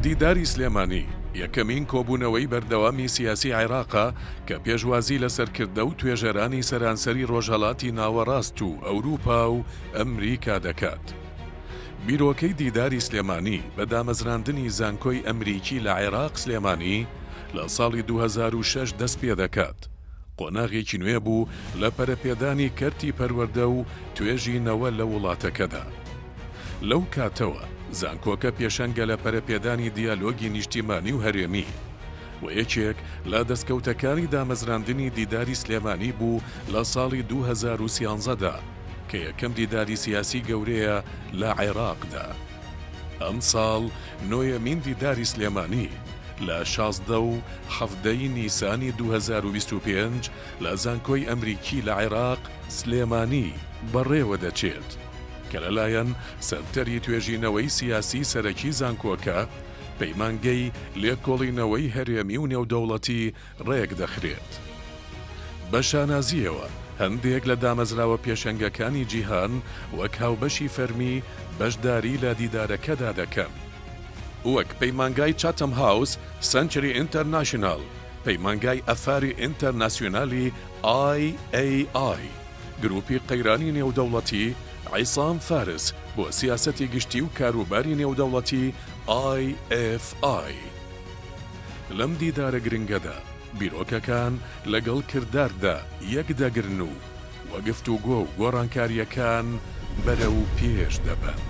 دیداری سلێمانی یەکەمین کۆبوونەوەی بەردەوامی سیاسی عێراقە کە پێشوازی لەسەرکردە و توێژەرانی سەرانسەری ڕۆژهەڵاتی ناوەڕاست و ئەوروپا و ئەمریکا دەکات. بیرۆکەی دیداری سلێمانی بە دامەزراندنی زانکۆی ئەمریکی لە عێراق سلێمانی لە ساڵی 2006 دەست پێ دەکات. قۆناغێکی نوێ بوو لە پەرەپێدانی کەرتی پەروەردە و توێژی نەوە لە وڵاتەکەدا. لەو کاتەوە زانکۆکە پێشەنگە لە پەرەپێدانی دیالۆگی نیشتیمانی و هەرێمی و یەکێک لە دەستکەوتەکانی دامەزراندنی دیداری سلێمانی بوو لە ساڵی 2013دا کە یەکەم دیداری سیاسی گەورەیە لە عێراقدا. ئەم ساڵ نۆیەمین دیداری سلێمانی لە 16 و 17 نیسانی 2025 لە زانکۆی ئەمریکی لە عێراق سلێمانی بەڕێوە دەچێت کە لەلایەن سەرتەری توێژینەوەی سیاسی سەرەکی زانکۆکە پەیمانگەی لێکۆڵینەوەی هەرێمی و نێودەوڵەتی ڕێک دەخرێت. بە شانازیەوە هەندێک لە دامەزراوە پێشەنگەکانی جیهان وەک هاوبەشی فەرمی بەشداری لە دیدارەکەدا دەکەن، وەک پەیمانگای چاتەم هاوس، سنچری ئینتەرناشنال، پەیمانگای ئەفاری ئینتەرناسیۆنالی IAI، گروپی قەیرانی نێودەوڵەتی عیسام فارس بۆ سیاسەتی گشتی و کاروباری نێودەوڵەتی IFI. لەم دیدارە گرنگەدا بیرۆکەکان لەگەڵ کرداردا یەکدەگرن و وەگفتوگۆ و گۆڕانکاریەکان بەرەو پێش دەبن.